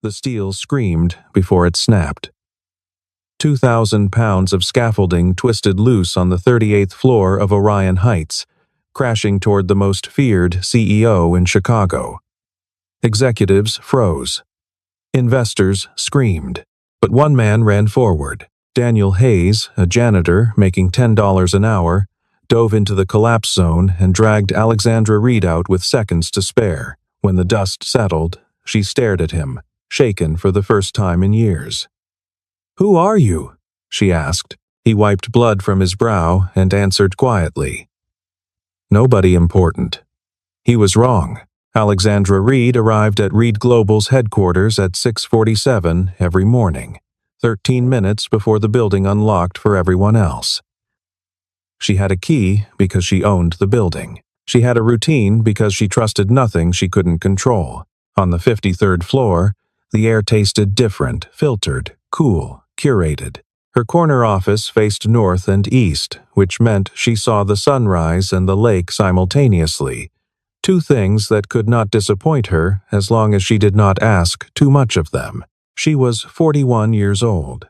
The steel screamed before it snapped. 2,000 pounds of scaffolding twisted loose on the 38th floor of Orion Heights, crashing toward the most feared CEO in Chicago. Executives froze. Investors screamed. But one man ran forward. Daniel Hayes, a janitor making $10 an hour, dove into the collapse zone and dragged Alexandra Reed out with seconds to spare. When the dust settled, she stared at him, shaken for the first time in years. "Who are you?" she asked. He wiped blood from his brow and answered quietly. "Nobody important." He was wrong. Alexandra Reed arrived at Reed Global's headquarters at 6:47 every morning, 13 minutes before the building unlocked for everyone else. She had a key because she owned the building. She had a routine because she trusted nothing she couldn't control. On the 53rd floor, the air tasted different, filtered, cool, curated. Her corner office faced north and east, which meant she saw the sunrise and the lake simultaneously. Two things that could not disappoint her as long as she did not ask too much of them. She was 41 years old.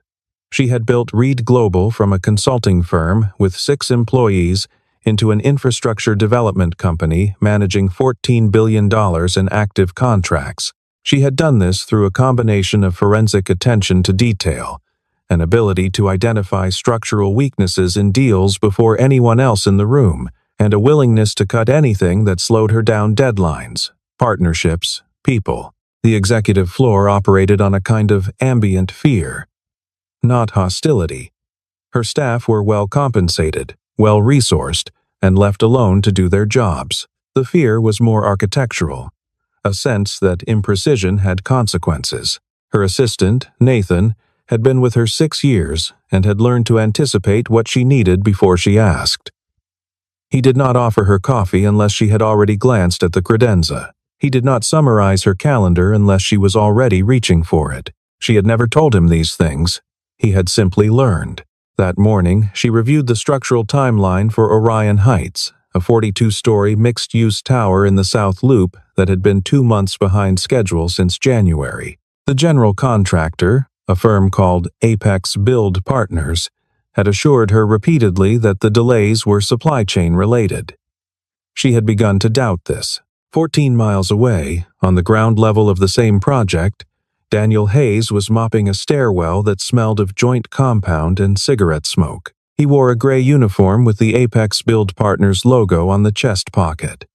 She had built Reed Global from a consulting firm with 6 employees into an infrastructure development company managing $14 billion in active contracts. She had done this through a combination of forensic attention to detail, an ability to identify structural weaknesses in deals before anyone else in the room, and a willingness to cut anything that slowed her down: deadlines, partnerships, people. The executive floor operated on a kind of ambient fear, not hostility. Her staff were well compensated, well resourced, and left alone to do their jobs. The fear was more architectural, a sense that imprecision had consequences. Her assistant, Nathan, had been with her 6 years and had learned to anticipate what she needed before she asked. He did not offer her coffee unless she had already glanced at the credenza. He did not summarize her calendar unless she was already reaching for it. She had never told him these things. He had simply learned. That morning, she reviewed the structural timeline for Orion Heights, a 42-story mixed-use tower in the South Loop that had been 2 months behind schedule since January. The general contractor, a firm called Apex Build Partners, had assured her repeatedly that the delays were supply chain related. She had begun to doubt this. 14 miles away, on the ground level of the same project, Daniel Hayes was mopping a stairwell that smelled of joint compound and cigarette smoke. He wore a gray uniform with the Apex Build Partners logo on the chest pocket.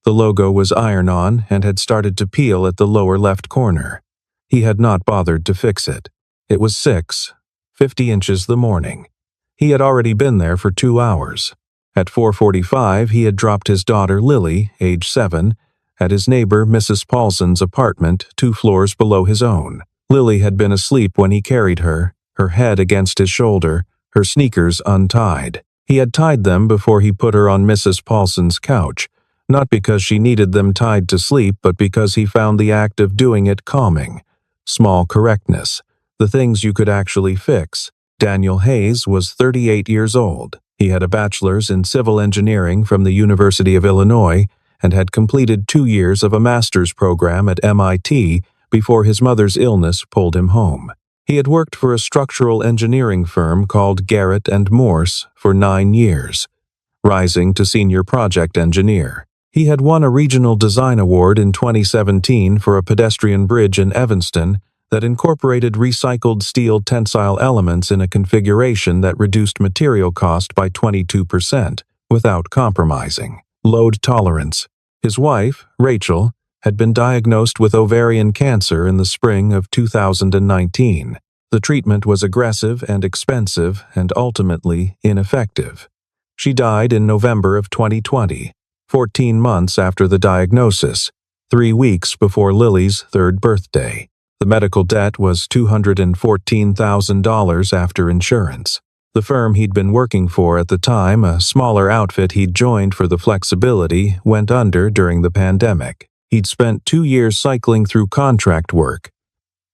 The logo was iron-on and had started to peel at the lower left corner. He had not bothered to fix it. It was 6:50 inches the morning. He had already been there for 2 hours. At 4:45, he had dropped his daughter Lily, age 7, at his neighbor Mrs. Paulson's apartment 2 floors below his own. Lily had been asleep when he carried her, her head against his shoulder, her sneakers untied. He had tied them before he put her on Mrs. Paulson's couch, not because she needed them tied to sleep, but because he found the act of doing it calming. Small correctness, the things you could actually fix. Daniel Hayes was 38 years old. He had a bachelor's in civil engineering from the University of Illinois and had completed 2 years of a master's program at MIT before his mother's illness pulled him home. He had worked for a structural engineering firm called Garrett and Morse for 9 years, rising to senior project engineer. He had won a regional design award in 2017 for a pedestrian bridge in Evanston that incorporated recycled steel tensile elements in a configuration that reduced material cost by 22% without compromising load tolerance. His wife, Rachel, had been diagnosed with ovarian cancer in the spring of 2019. The treatment was aggressive and expensive and ultimately ineffective. She died in November of 2020, 14 months after the diagnosis, 3 weeks before Lily's 3rd birthday. The medical debt was $214,000 after insurance. The firm he'd been working for at the time, a smaller outfit he'd joined for the flexibility, went under during the pandemic. He'd spent 2 years cycling through contract work,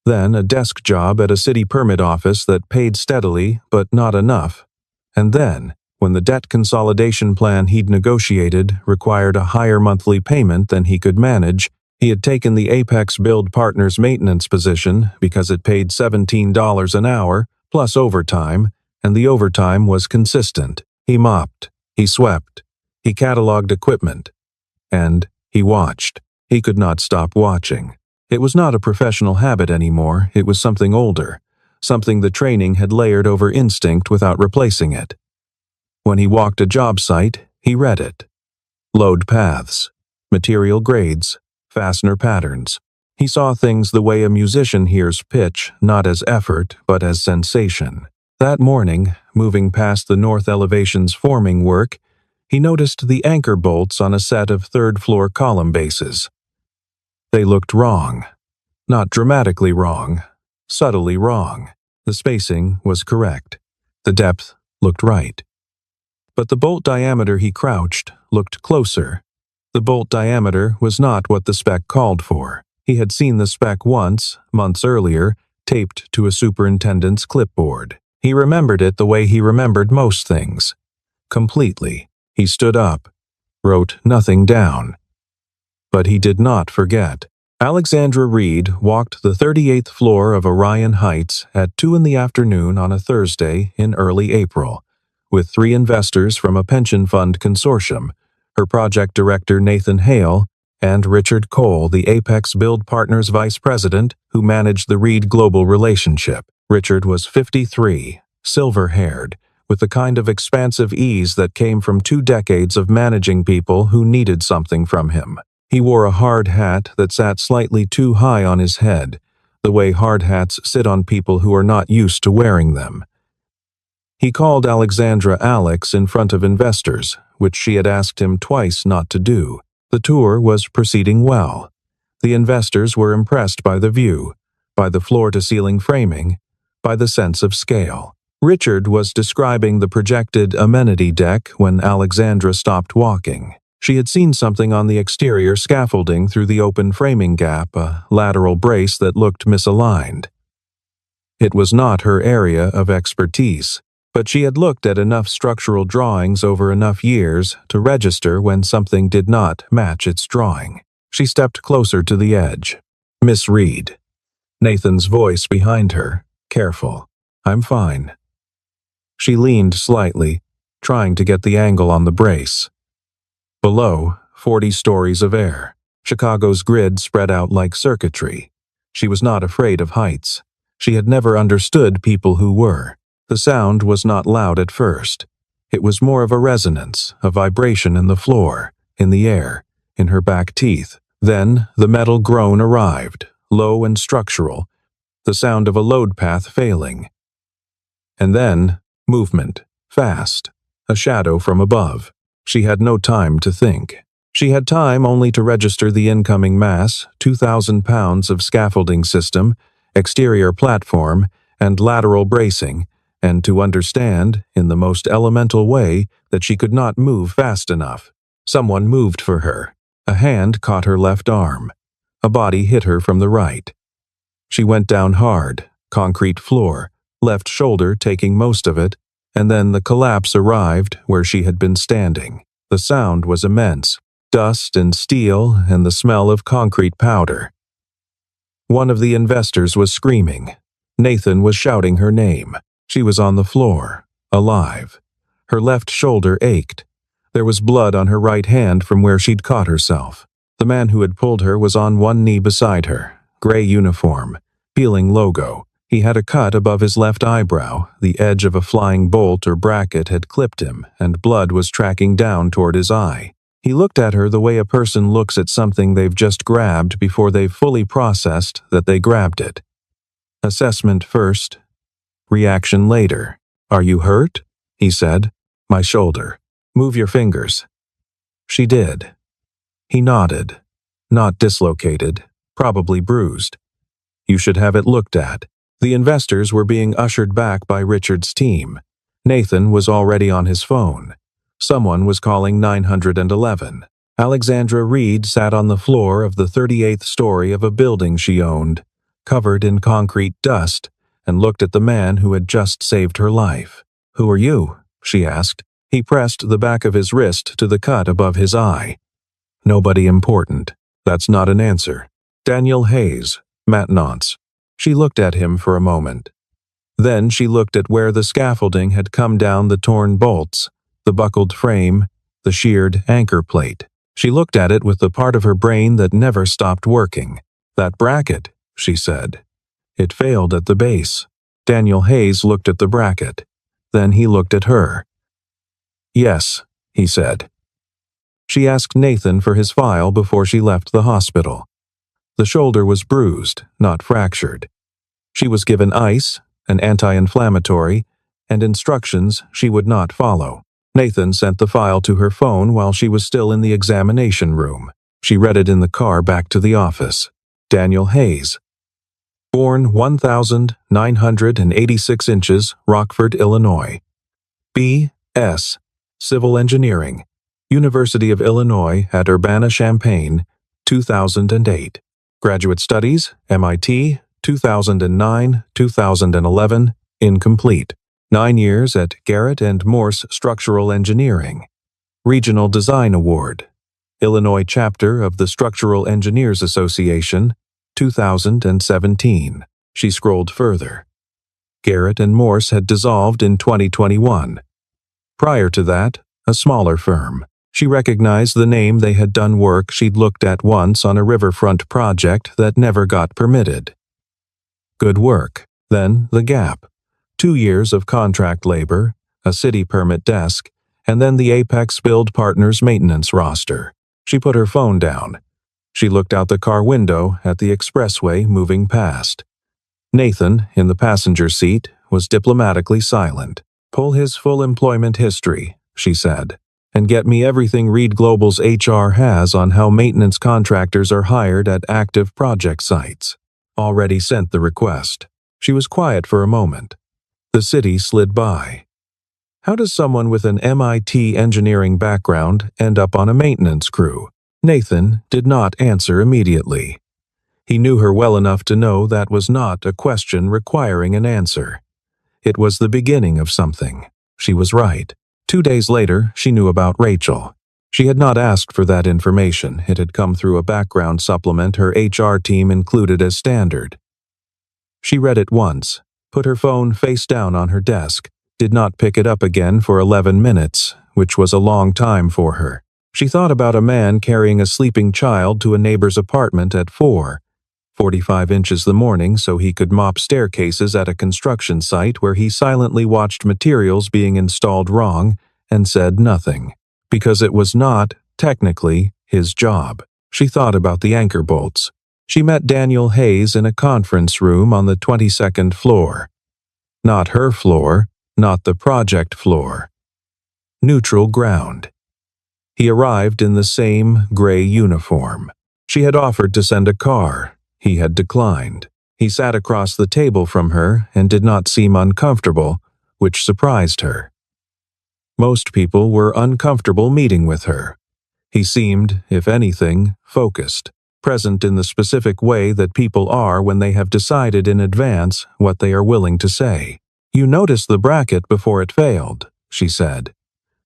then a desk job at a city permit office that paid steadily but not enough, and then, when the debt consolidation plan he'd negotiated required a higher monthly payment than he could manage, He had taken the Apex Build Partners maintenance position because it paid $17 an hour, plus overtime, and the overtime was consistent. He mopped, he swept, he cataloged equipment, and he watched. He could not stop watching. It was not a professional habit anymore, it was something older, something the training had layered over instinct without replacing it. When he walked a job site, he read it. Load paths, material grades, fastener patterns. He saw things the way a musician hears pitch, not as effort, but as sensation. That morning, moving past the north elevation's forming work, he noticed the anchor bolts on a set of third-floor column bases. They looked wrong. Not dramatically wrong, subtly wrong. The spacing was correct. The depth looked right. But the bolt diameter he crouched looked closer. The bolt diameter was not what the spec called for. He had seen the spec once, months earlier, taped to a superintendent's clipboard. He remembered it the way he remembered most things. Completely. He stood up, wrote nothing down. But he did not forget. Alexandra Reed walked the 38th floor of Orion Heights at 2 in the afternoon on a Thursday in early April, with 3 investors from a pension fund consortium, her project director Nathan Hale, and Richard Cole, the Apex Build Partners vice president who managed the Reed Global relationship. Richard was 53, silver-haired, with the kind of expansive ease that came from 2 decades of managing people who needed something from him. He wore a hard hat that sat slightly too high on his head, the way hard hats sit on people who are not used to wearing them. He called Alexandra Alex in front of investors, which she had asked him twice not to do. The tour was proceeding well. The investors were impressed by the view, by the floor-to-ceiling framing, by the sense of scale. Richard was describing the projected amenity deck when Alexandra stopped walking. She had seen something on the exterior scaffolding through the open framing gap, a lateral brace that looked misaligned. It was not her area of expertise, but she had looked at enough structural drawings over enough years to register when something did not match its drawing. She stepped closer to the edge. "Miss Reed." Nathan's voice behind her, careful. "I'm fine." She leaned slightly, trying to get the angle on the brace. Below, 40 stories of air. Chicago's grid spread out like circuitry. She was not afraid of heights. She had never understood people who were. The sound was not loud at first. It was more of a resonance, a vibration in the floor, in the air, in her back teeth. Then the metal groan arrived, low and structural, the sound of a load path failing. And then, movement, fast, a shadow from above. She had no time to think. She had time only to register the incoming mass, 2,000 pounds of scaffolding system, exterior platform, and lateral bracing, and to understand, in the most elemental way, that she could not move fast enough. Someone moved for her. A hand caught her left arm. A body hit her from the right. She went down hard, concrete floor, left shoulder taking most of it, and then the collapse arrived where she had been standing. The sound was immense, dust and steel and the smell of concrete powder. One of the investors was screaming. Nathan was shouting her name. She was on the floor, alive. Her left shoulder ached. There was blood on her right hand from where she'd caught herself. The man who had pulled her was on one knee beside her, gray uniform, peeling logo. He had a cut above his left eyebrow. The edge of a flying bolt or bracket had clipped him, and blood was tracking down toward his eye. He looked at her the way a person looks at something they've just grabbed before they've fully processed that they grabbed it. Assessment first, reaction later. "Are you hurt?" he said. "My shoulder. Move your fingers." She did. He nodded. Not dislocated, probably bruised. "You should have it looked at." The investors were being ushered back by Richard's team. Nathan was already on his phone. Someone was calling 911. Alexandra Reed sat on the floor of the 38th story of a building she owned, covered in concrete dust, and looked at the man who had just saved her life. "Who are you?" she asked. He pressed the back of his wrist to the cut above his eye. "Nobody important." That's not an answer. Daniel Hayes, maintenance. She looked at him for a moment. Then she looked at where the scaffolding had come down, the torn bolts, the buckled frame, the sheared anchor plate. She looked at it with the part of her brain that never stopped working. That bracket, she said. It failed at the base. Daniel Hayes looked at the bracket. Then he looked at her. Yes, he said. She asked Nathan for his file before she left the hospital. The shoulder was bruised, not fractured. She was given ice, an anti-inflammatory, and instructions she would not follow. Nathan sent the file to her phone while she was still in the examination room. She read it in the car back to the office. Daniel Hayes. Born 1,986 inches, Rockford, Illinois. B.S. Civil Engineering. University of Illinois at Urbana-Champaign, 2008. Graduate Studies, MIT, 2009-2011, incomplete. 9 years at Garrett and Morse Structural Engineering. Regional Design Award. Illinois Chapter of the Structural Engineers Association, 2017. She scrolled further. Garrett and Morse had dissolved in 2021. Prior to that, a smaller firm. She recognized the name. They had done work she'd looked at once on a riverfront project that never got permitted. Good work. Then the gap. 2 years of contract labor, a city permit desk, and then the Apex Build Partners maintenance roster. She put her phone down. She looked out the car window at the expressway moving past. Nathan, in the passenger seat, was diplomatically silent. Pull his full employment history, she said, and get me everything Reed Global's HR has on how maintenance contractors are hired at active project sites. Already sent the request. She was quiet for a moment. The city slid by. How does someone with an MIT engineering background end up on a maintenance crew? Nathan did not answer immediately. He knew her well enough to know that was not a question requiring an answer. It was the beginning of something. She was right. 2 days later, she knew about Rachel. She had not asked for that information. It had come through a background supplement her HR team included as standard. She read it once, put her phone face down on her desk, did not pick it up again for 11 minutes, which was a long time for her. She thought about a man carrying a sleeping child to a neighbor's apartment at 4:45 inches the morning so he could mop staircases at a construction site where he silently watched materials being installed wrong and said nothing, because it was not, technically, his job. She thought about the anchor bolts. She met Daniel Hayes in a conference room on the 22nd floor. Not her floor, not the project floor. Neutral ground. He arrived in the same gray uniform. She had offered to send a car. He had declined. He sat across the table from her and did not seem uncomfortable, which surprised her. Most people were uncomfortable meeting with her. He seemed, if anything, focused, present in the specific way that people are when they have decided in advance what they are willing to say. You noticed the bracket before it failed, she said.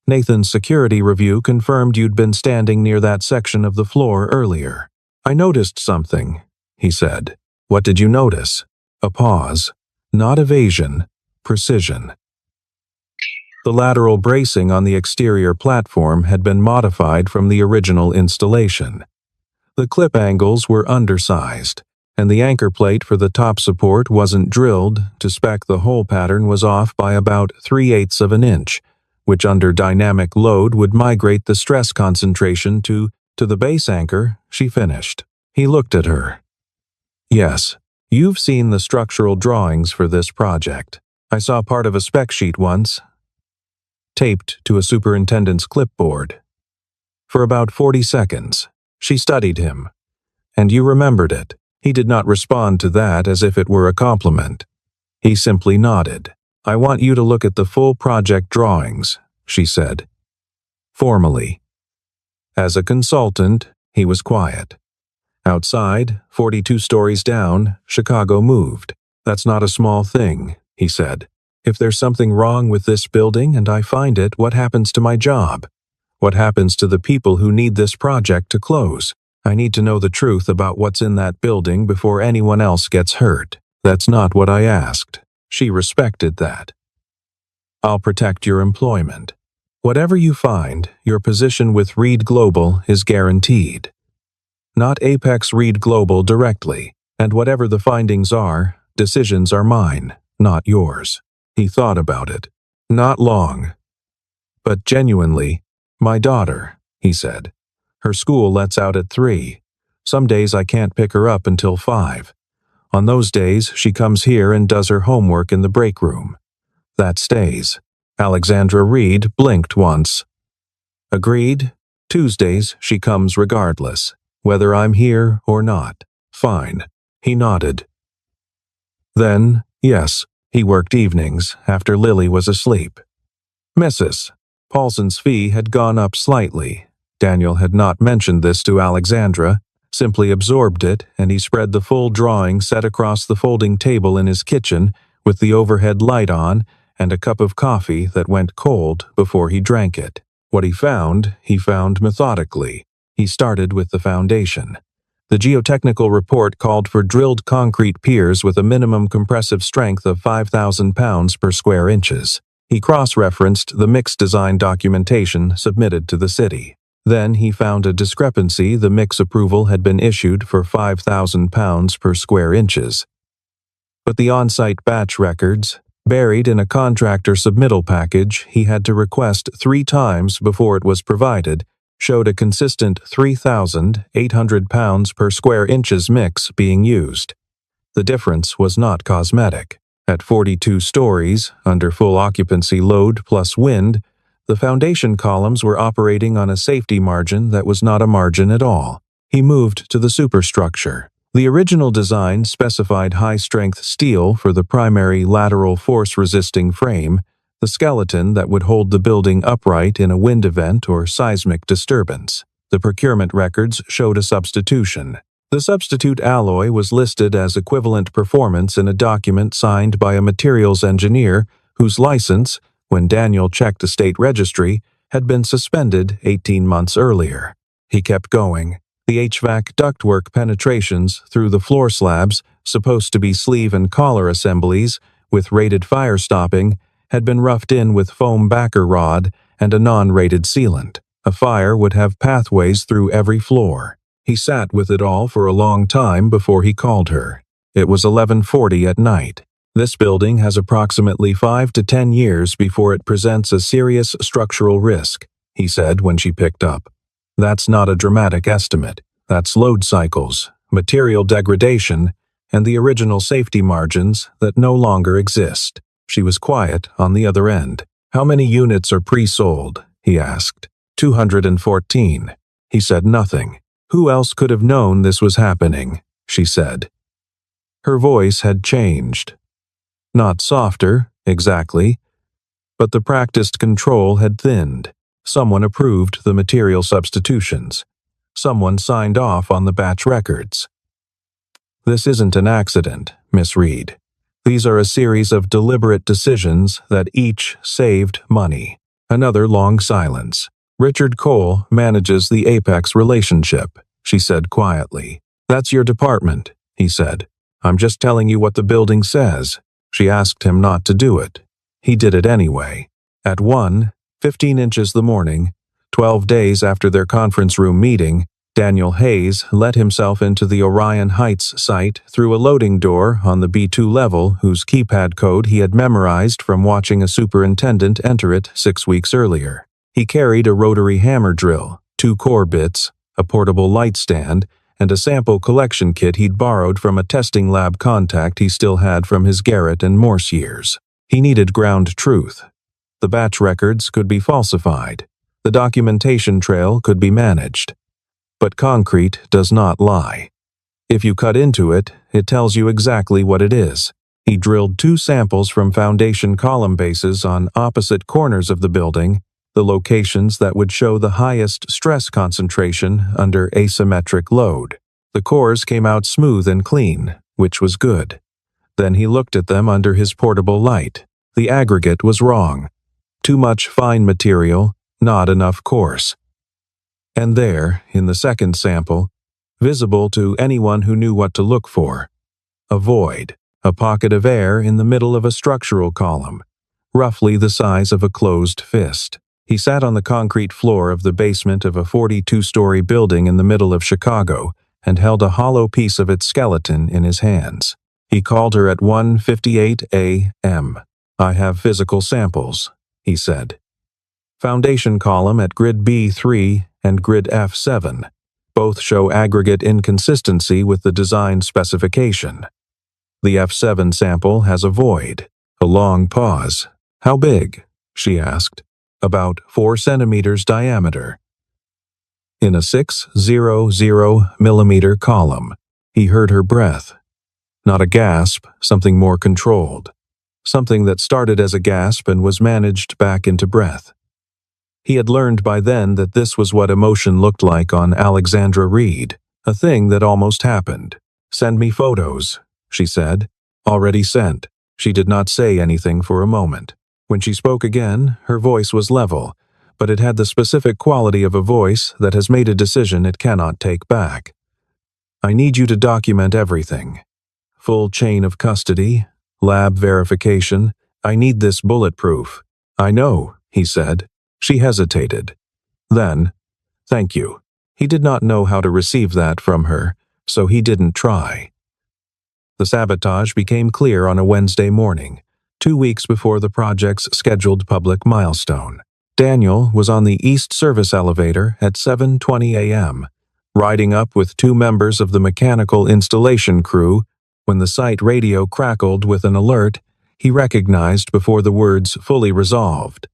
Nathan's security review confirmed you'd been standing near that section of the floor earlier. I noticed something, he said. What did you notice? A pause. Not evasion, precision. The lateral bracing on the exterior platform had been modified from the original installation. The clip angles were undersized, and the anchor plate for the top support wasn't drilled to spec. The hole pattern was off by about 3/8 of an inch, which under dynamic load would migrate the stress concentration to the base anchor. She finished. He looked at her. Yes, you've seen the structural drawings for this project. I saw part of a spec sheet once, taped to a superintendent's clipboard. For about 40 seconds, she studied him. And you remembered it. He did not respond to that as if it were a compliment. He simply nodded. I want you to look at the full project drawings, she said. Formally. As a consultant, he was quiet. Outside, 42 stories down, Chicago moved. That's not a small thing, he said. If there's something wrong with this building and I find it, what happens to my job? What happens to the people who need this project to close? I need to know the truth about what's in that building before anyone else gets hurt. That's not what I asked. She respected that. I'll protect your employment. Whatever you find, your position with Reed Global is guaranteed. Not Apex Reed Global directly, and whatever the findings are, decisions are mine, not yours. He thought about it. Not long. But genuinely, my daughter, he said. Her school lets out at 3. Some days I can't pick her up until 5. On those days, she comes here and does her homework in the break room. That stays. Alexandra Reed blinked once. Agreed. Tuesdays, she comes regardless, whether I'm here or not. Fine. He nodded. Then, yes, he worked evenings after Lily was asleep. Mrs. Paulson's fee had gone up slightly. Daniel had not mentioned this to Alexandra, simply absorbed it, and he spread the full drawing set across the folding table in his kitchen with the overhead light on and a cup of coffee that went cold before he drank it. What he found methodically. He started with the foundation. The geotechnical report called for drilled concrete piers with a minimum compressive strength of 5,000 pounds per square inches. He cross-referenced the mix design documentation submitted to the city. Then he found a discrepancy. The mix approval had been issued for 5,000 pounds per square inches. But the on-site batch records, buried in a contractor submittal package he had to request 3 times before it was provided, showed a consistent 3,800 pounds per square inches mix being used. The difference was not cosmetic. At 42 stories, under full occupancy load plus wind, the foundation columns were operating on a safety margin that was not a margin at all. He moved to the superstructure. The original design specified high-strength steel for the primary lateral force-resisting frame, the skeleton that would hold the building upright in a wind event or seismic disturbance. The procurement records showed a substitution. The substitute alloy was listed as equivalent performance in a document signed by a materials engineer whose license, when Daniel checked the state registry, had been suspended 18 months earlier. He kept going. The HVAC ductwork penetrations through the floor slabs, supposed to be sleeve and collar assemblies, with rated fire stopping, had been roughed in with foam backer rod and a non-rated sealant. A fire would have pathways through every floor. He sat with it all for a long time before he called her. It was 11:40 at night. This building has approximately 5 to 10 years before it presents a serious structural risk, he said when she picked up. That's not a dramatic estimate. That's load cycles, material degradation, and the original safety margins that no longer exist. She was quiet on the other end. How many units are pre-sold? He asked. 214. He said nothing. Who else could have known this was happening? She said. Her voice had changed. Not softer, exactly, but the practiced control had thinned. Someone approved the material substitutions. Someone signed off on the batch records. This isn't an accident, Miss Reed. These are a series of deliberate decisions that each saved money. Another long silence. Richard Cole manages the Apex relationship, she said quietly. That's your department, he said. I'm just telling you what the building says. She asked him not to do it. He did it anyway. At 1:15 inches the morning, 12 days after their conference room meeting, Daniel Hayes let himself into the Orion Heights site through a loading door on the B2 level whose keypad code he had memorized from watching a superintendent enter it 6 weeks earlier. He carried a rotary hammer drill, 2 core bits, a portable light stand, and a sample collection kit he'd borrowed from a testing lab contact he still had from his Garrett and Morse years. He needed ground truth. The batch records could be falsified. The documentation trail could be managed. But concrete does not lie. If you cut into it, it tells you exactly what it is. He drilled 2 samples from foundation column bases on opposite corners of the building, the locations that would show the highest stress concentration under asymmetric load. The cores came out smooth and clean, which was good. Then he looked at them under his portable light. The aggregate was wrong. Too much fine material, not enough coarse. And there, in the second sample, visible to anyone who knew what to look for. A void, a pocket of air in the middle of a structural column, roughly the size of a closed fist. He sat on the concrete floor of the basement of a 42-story building in the middle of Chicago and held a hollow piece of its skeleton in his hands. He called her at 1:58 a.m. "I have physical samples," he said. "Foundation column at grid B3 and grid F7. Both show aggregate inconsistency with the design specification. The F7 sample has a void." A long pause. "How big?" she asked. "About 4 centimeters diameter." In a 600 millimeter column. He heard her breath. Not a gasp, something more controlled. Something that started as a gasp and was managed back into breath. He had learned by then that this was what emotion looked like on Alexandra Reed, a thing that almost happened. "Send me photos," she said. "Already sent." She did not say anything for a moment. When she spoke again, her voice was level, but it had the specific quality of a voice that has made a decision it cannot take back. "I need you to document everything. Full chain of custody, lab verification. I need this bulletproof." "I know," he said. She hesitated. Then, "Thank you." He did not know how to receive that from her, so he didn't try. The sabotage became clear on a Wednesday morning, 2 weeks before the project's scheduled public milestone. Daniel was on the East Service elevator at 7:20 a.m., riding up with 2 members of the mechanical installation crew when the site radio crackled with an alert he recognized before the words fully resolved.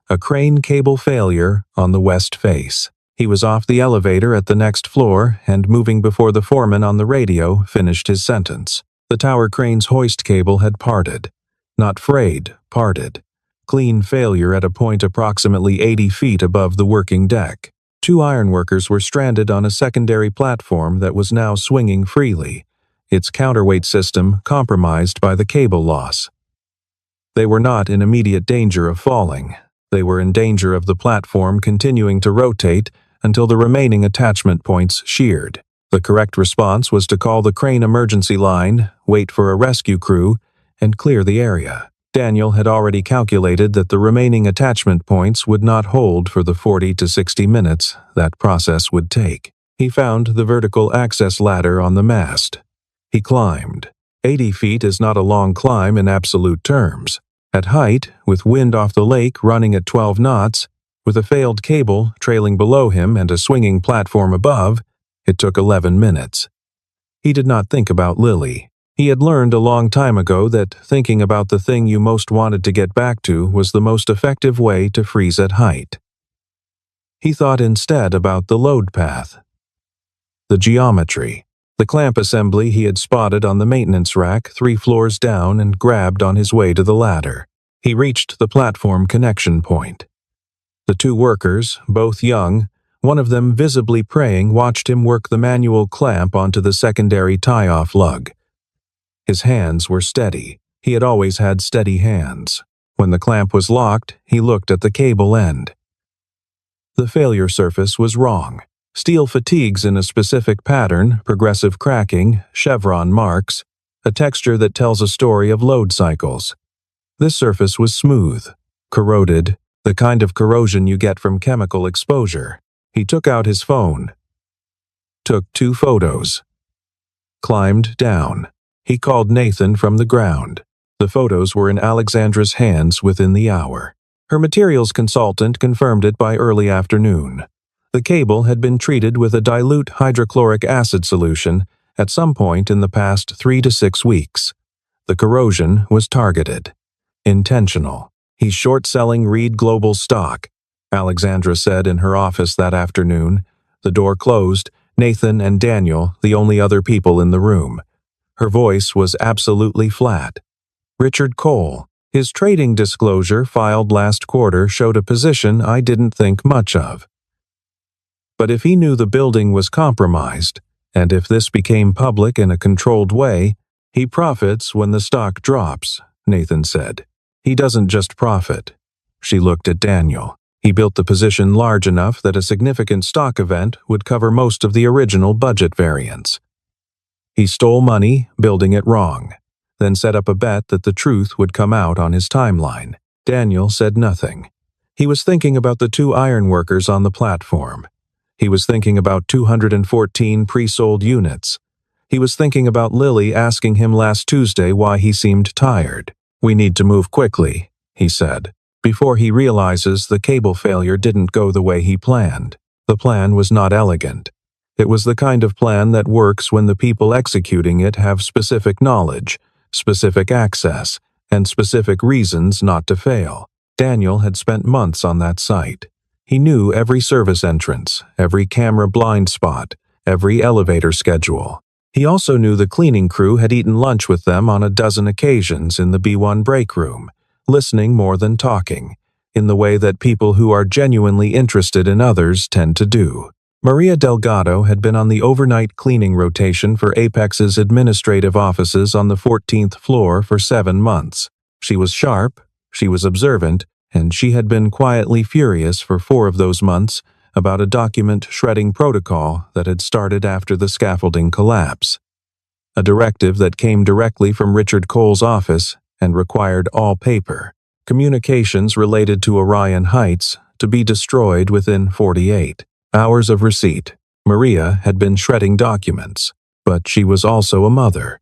A crane cable failure on the west face. He was off the elevator at the next floor and moving before the foreman on the radio finished his sentence. The tower crane's hoist cable had parted. Not frayed, parted. Clean failure at a point approximately 80 feet above the working deck. 2 ironworkers were stranded on a secondary platform that was now swinging freely, its counterweight system compromised by the cable loss. They were not in immediate danger of falling. They were in danger of the platform continuing to rotate until the remaining attachment points sheared. The correct response was to call the crane emergency line, wait for a rescue crew, and clear the area. Daniel had already calculated that the remaining attachment points would not hold for the 40 to 60 minutes that process would take. He found the vertical access ladder on the mast. He climbed. 80 feet is not a long climb in absolute terms. At height, with wind off the lake running at 12 knots, with a failed cable trailing below him and a swinging platform above, it took 11 minutes. He did not think about Lily. He had learned a long time ago that thinking about the thing you most wanted to get back to was the most effective way to freeze at height. He thought instead about the load path, the geometry, the clamp assembly he had spotted on the maintenance rack 3 floors down and grabbed on his way to the ladder. He reached the platform connection point. The 2 workers, both young, one of them visibly praying, watched him work the manual clamp onto the secondary tie-off lug. His hands were steady. He had always had steady hands. When the clamp was locked, he looked at the cable end. The failure surface was wrong. Steel fatigues in a specific pattern, progressive cracking, chevron marks, a texture that tells a story of load cycles. This surface was smooth, corroded, the kind of corrosion you get from chemical exposure. He took out his phone, took 2 photos, climbed down. He called Nathan from the ground. The photos were in Alexandra's hands within the hour. Her materials consultant confirmed it by early afternoon. The cable had been treated with a dilute hydrochloric acid solution at some point in the past 3 to 6 weeks. The corrosion was targeted. Intentional. "He's short-selling Reed Global stock," Alexandra said in her office that afternoon. The door closed, Nathan and Daniel the only other people in the room. Her voice was absolutely flat. "Richard Cole. His trading disclosure filed last quarter showed a position I didn't think much of. But if he knew the building was compromised, and if this became public in a controlled way, he profits when the stock drops," Nathan said. "He doesn't just profit." She looked at Daniel. He built the position large enough that a significant stock event would cover most of the original budget variance. He stole money, building it wrong, then set up a bet that the truth would come out on his timeline. Daniel said nothing. He was thinking about the 2 ironworkers on the platform. He was thinking about 214 pre-sold units. He was thinking about Lily asking him last Tuesday why he seemed tired. "We need to move quickly," he said, before he realizes the cable failure didn't go the way he planned. The plan was not elegant. It was the kind of plan that works when the people executing it have specific knowledge, specific access, and specific reasons not to fail. Daniel had spent months on that site. He knew every service entrance, every camera blind spot, every elevator schedule. He also knew the cleaning crew had eaten lunch with them on a dozen occasions in the B1 break room, listening more than talking, in the way that people who are genuinely interested in others tend to do. Maria Delgado had been on the overnight cleaning rotation for Apex's administrative offices on the 14th floor for 7 months. She was sharp, she was observant, and she had been quietly furious for 4 of those months about a document shredding protocol that had started after the scaffolding collapse. A directive that came directly from Richard Cole's office and required all paper, communications related to Orion Heights, to be destroyed within 48 hours of receipt. Maria had been shredding documents, but she was also a mother,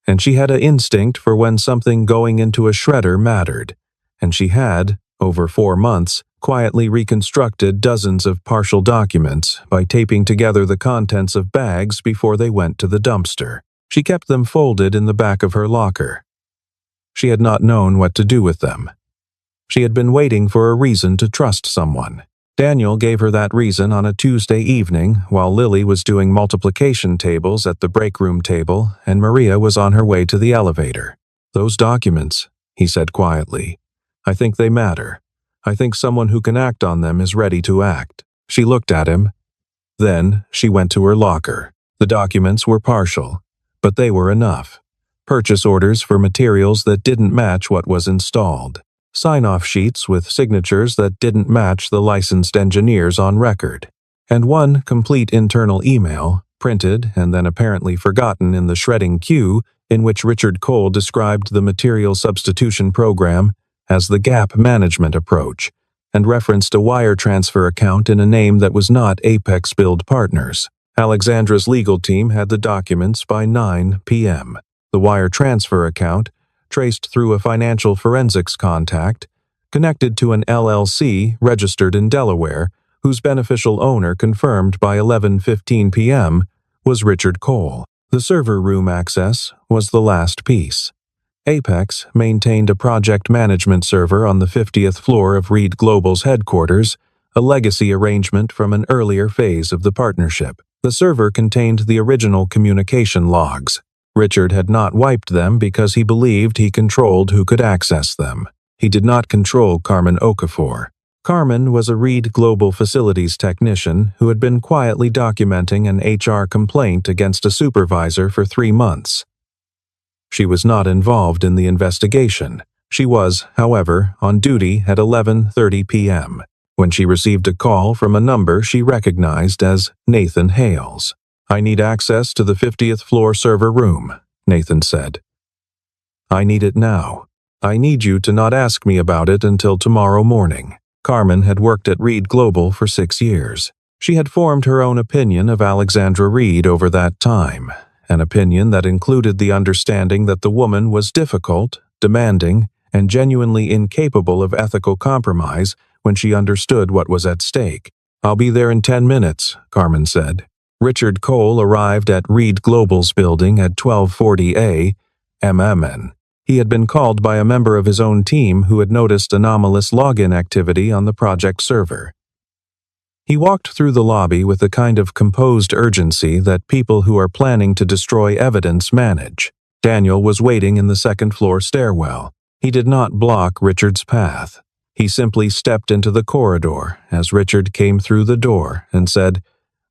and she had an instinct for when something going into a shredder mattered, and she had, over 4 months, quietly reconstructed dozens of partial documents by taping together the contents of bags before they went to the dumpster. She kept them folded in the back of her locker. She had not known what to do with them. She had been waiting for a reason to trust someone. Daniel gave her that reason on a Tuesday evening while Lily was doing multiplication tables at the break room table and Maria was on her way to the elevator. "Those documents," he said quietly. "I think they matter. I think someone who can act on them is ready to act." She looked at him. Then she went to her locker. The documents were partial, but they were enough. Purchase orders for materials that didn't match what was installed. Sign-off sheets with signatures that didn't match the licensed engineers on record. And one complete internal email, printed and then apparently forgotten in the shredding queue, in which Richard Cole described the material substitution program as the gap management approach, and referenced a wire transfer account in a name that was not Apex Build Partners. Alexandra's legal team had the documents by 9 p.m. The wire transfer account, traced through a financial forensics contact, connected to an LLC registered in Delaware, whose beneficial owner confirmed by 11:15 p.m. was Richard Cole. The server room access was the last piece. Apex maintained a project management server on the 50th floor of Reed Global's headquarters, a legacy arrangement from an earlier phase of the partnership. The server contained the original communication logs. Richard had not wiped them because he believed he controlled who could access them. He did not control Carmen Okafor. Carmen was a Reed Global facilities technician who had been quietly documenting an HR complaint against a supervisor for 3 months. She was not involved in the investigation. She was, however, on duty at 11:30 p.m. when she received a call from a number she recognized as Nathan Hales. "I need access to the 50th floor server room," Nathan said. "I need it now. I need you to not ask me about it until tomorrow morning." Carmen had worked at Reed Global for 6 years. She had formed her own opinion of Alexandra Reed over that time, an opinion that included the understanding that the woman was difficult, demanding, and genuinely incapable of ethical compromise when she understood what was at stake. "I'll be there in 10 minutes, Carmen said. Richard Cole arrived at Reed Global's building at 12:40 a.m. He had been called by a member of his own team who had noticed anomalous login activity on the project server. He walked through the lobby with the kind of composed urgency that people who are planning to destroy evidence manage. Daniel was waiting in the second-floor stairwell. He did not block Richard's path. He simply stepped into the corridor as Richard came through the door and said,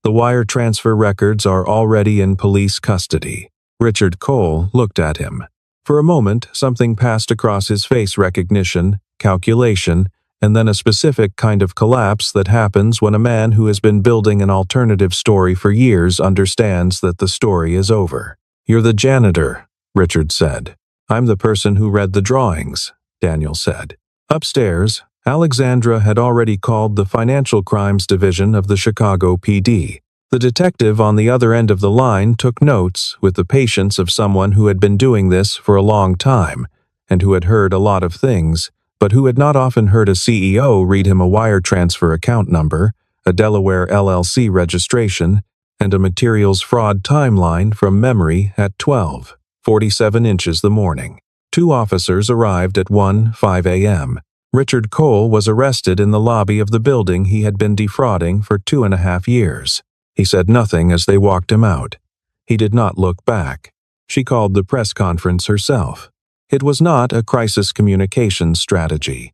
"The wire transfer records are already in police custody." Richard Cole looked at him. For a moment, something passed across his face recognition, calculation, and then a specific kind of collapse that happens when a man who has been building an alternative story for years understands that the story is over. "You're the janitor," Richard said. "I'm the person who read the drawings," Daniel said. Upstairs, Alexandra had already called the Financial Crimes Division of the Chicago PD. The detective on the other end of the line took notes with the patience of someone who had been doing this for a long time and who had heard a lot of things, but who had not often heard a CEO read him a wire transfer account number, a Delaware LLC registration, and a materials fraud timeline from memory at 12:47 inches the morning. 2 officers arrived at 1:05 a.m. Richard Cole was arrested in the lobby of the building he had been defrauding for 2.5 years. He said nothing as they walked him out. He did not look back. She called the press conference herself. It was not a crisis communications strategy.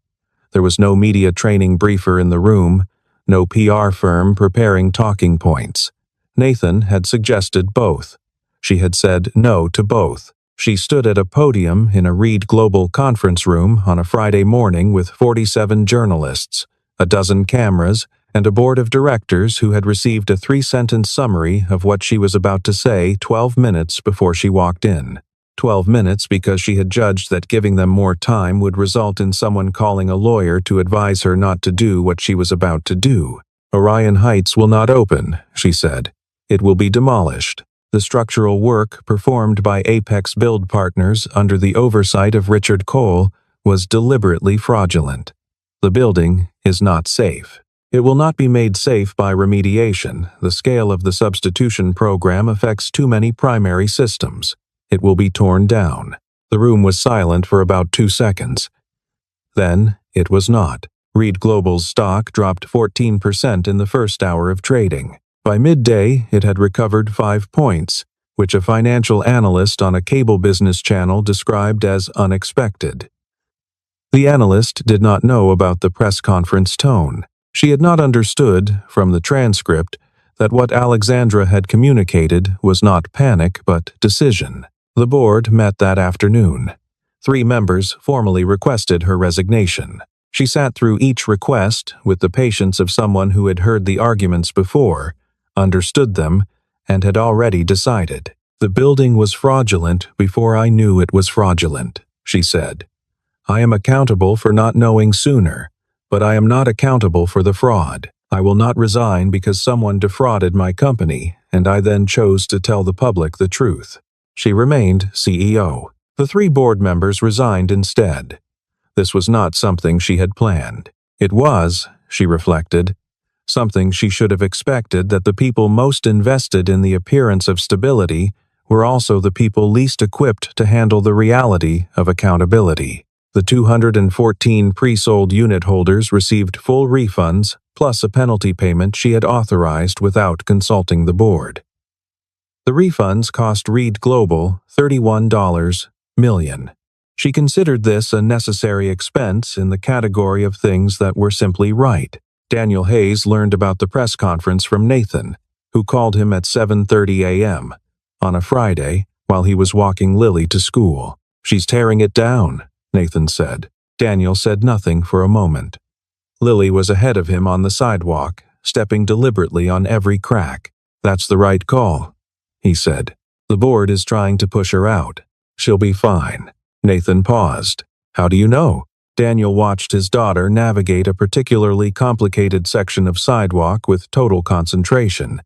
There was no media training briefer in the room, no PR firm preparing talking points. Nathan had suggested both. She had said no to both. She stood at a podium in a Reed Global conference room on a Friday morning with 47 journalists, a dozen cameras, and a board of directors who had received a 3-sentence summary of what she was about to say 12 minutes before she walked in. 12 minutes because she had judged that giving them more time would result in someone calling a lawyer to advise her not to do what she was about to do. "Orion Heights will not open," she said. "It will be demolished." The structural work performed by Apex Build Partners under the oversight of Richard Cole was deliberately fraudulent. The building is not safe. It will not be made safe by remediation. The scale of the substitution program affects too many primary systems. It will be torn down. The room was silent for about 2 seconds. Then, it was not. Reed Global's stock dropped 14% in the first hour of trading. By midday, it had recovered 5 points, which a financial analyst on a cable business channel described as unexpected. The analyst did not know about the press conference tone. She had not understood, from the transcript, that what Alexandra had communicated was not panic but decision. The board met that afternoon. 3 members formally requested her resignation. She sat through each request with the patience of someone who had heard the arguments before, understood them, and had already decided. "The building was fraudulent before I knew it was fraudulent," she said. "I am accountable for not knowing sooner, but I am not accountable for the fraud. I will not resign because someone defrauded my company, and I then chose to tell the public the truth." She remained CEO. The 3 board members resigned instead. This was not something she had planned. It was, she reflected, something she should have expected that the people most invested in the appearance of stability were also the people least equipped to handle the reality of accountability. The 214 pre-sold unit holders received full refunds plus a penalty payment she had authorized without consulting the board. The refunds cost Reed Global $31 million. She considered this a necessary expense in the category of things that were simply right. Daniel Hayes learned about the press conference from Nathan, who called him at 7:30 a.m. on a Friday while he was walking Lily to school. "She's tearing it down," Nathan said. Daniel said nothing for a moment. Lily was ahead of him on the sidewalk, stepping deliberately on every crack. "That's the right call," he said. "The board is trying to push her out. She'll be fine." Nathan paused. "How do you know?" Daniel watched his daughter navigate a particularly complicated section of sidewalk with total concentration,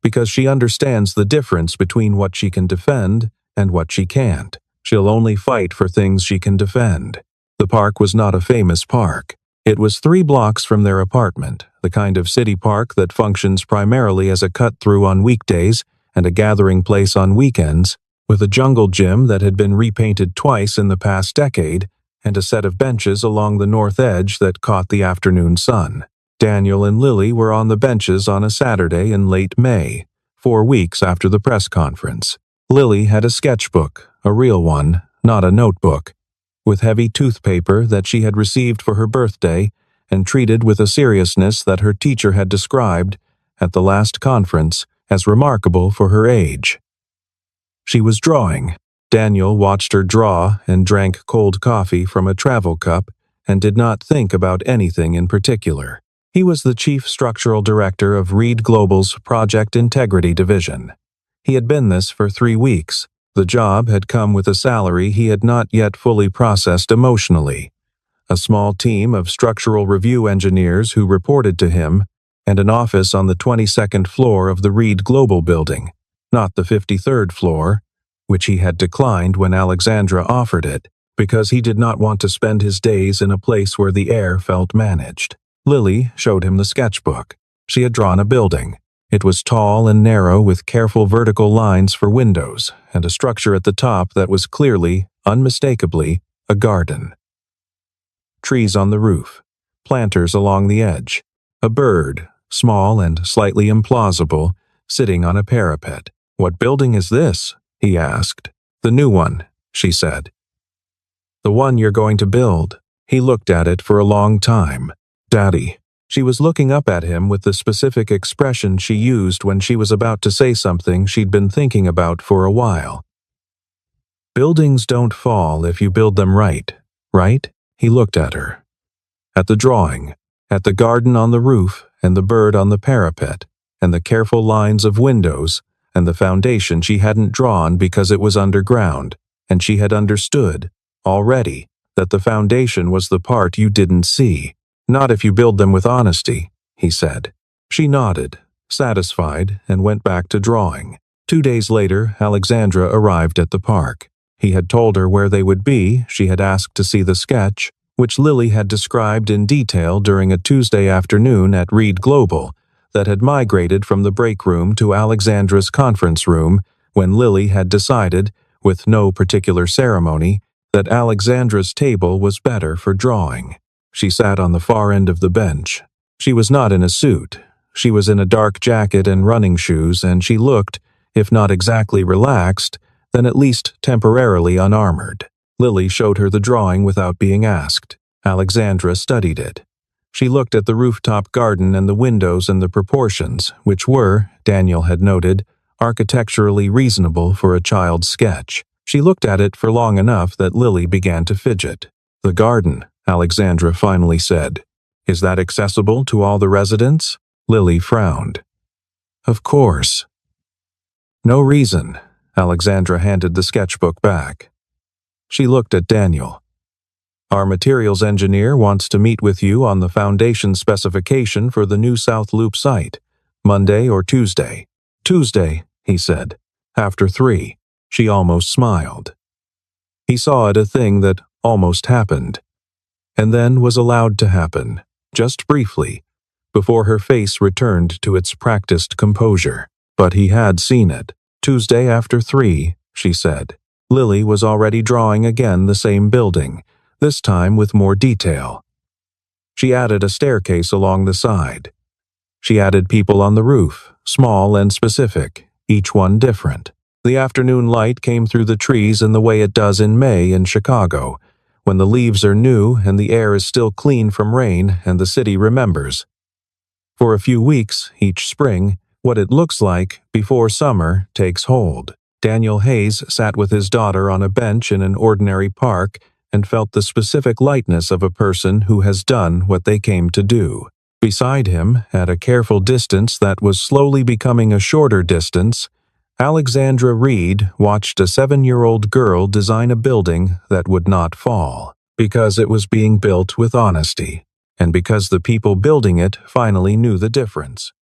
because she understands the difference between what she can defend and what she can't. She'll only fight for things she can defend. The park was not a famous park. It was 3 blocks from their apartment, the kind of city park that functions primarily as a cut-through on weekdays and a gathering place on weekends, with a jungle gym that had been repainted twice in the past decade and a set of benches along the north edge that caught the afternoon sun. Daniel and Lily were on the benches on a Saturday in late May, 4 weeks after the press conference. Lily had a sketchbook, a real one, not a notebook, with heavy toothpaper that she had received for her birthday and treated with a seriousness that her teacher had described, at the last conference, as remarkable for her age. She was drawing. Daniel watched her draw and drank cold coffee from a travel cup and did not think about anything in particular. He was the chief structural director of Reed Global's Project Integrity Division. He had been this for 3 weeks. The job had come with a salary he had not yet fully processed emotionally, a small team of structural review engineers who reported to him, and an office on the 22nd floor of the Reed Global building, not the 53rd floor, which he had declined when Alexandra offered it, because he did not want to spend his days in a place where the air felt managed. Lily showed him the sketchbook. She had drawn a building. It was tall and narrow with careful vertical lines for windows and a structure at the top that was clearly, unmistakably, a garden. Trees on the roof, planters along the edge, a bird, small and slightly implausible, sitting on a parapet. "What building is this?" he asked. "The new one," she said. "The one you're going to build." He looked at it for a long time. "Daddy." She was looking up at him with the specific expression she used when she was about to say something she'd been thinking about for a while. "Buildings don't fall if you build them right, right?" He looked at her. At the drawing, at the garden on the roof, and the bird on the parapet, and the careful lines of windows, and the foundation she hadn't drawn because it was underground, and she had understood, already, that the foundation was the part you didn't see. "Not if you build them with honesty," he said. She nodded, satisfied, and went back to drawing. 2 days later, Alexandra arrived at the park. He had told her where they would be. She had asked to see the sketch, which Lily had described in detail during a Tuesday afternoon at Reed Global, that had migrated from the break room to Alexandra's conference room when Lily had decided, with no particular ceremony, that Alexandra's table was better for drawing. She sat on the far end of the bench. She was not in a suit. She was in a dark jacket and running shoes, and she looked, if not exactly relaxed, then at least temporarily unarmored. Lily showed her the drawing without being asked. Alexandra studied it. She looked at the rooftop garden and the windows and the proportions, which were, Daniel had noted, architecturally reasonable for a child's sketch. She looked at it for long enough that Lily began to fidget. "The garden," Alexandra finally said. "Is that accessible to all the residents?" Lily frowned. "Of course." "No reason." Alexandra handed the sketchbook back. She looked at Daniel. "Our materials engineer wants to meet with you on the foundation specification for the new South Loop site, Monday or Tuesday." "Tuesday," he said. "After 3. She almost smiled. He saw it a thing that almost happened, and then was allowed to happen, just briefly, before her face returned to its practiced composure. But he had seen it. "Tuesday after 3, she said. Lily was already drawing again the same building, this time with more detail. She added a staircase along the side. She added people on the roof, small and specific, each one different. The afternoon light came through the trees in the way it does in May in Chicago, when the leaves are new and the air is still clean from rain and the city remembers. For a few weeks, each spring, what it looks like before summer takes hold. Daniel Hayes sat with his daughter on a bench in an ordinary park and felt the specific lightness of a person who has done what they came to do. Beside him, at a careful distance that was slowly becoming a shorter distance, Alexandra Reed watched a 7-year-old girl design a building that would not fall, because it was being built with honesty, and because the people building it finally knew the difference.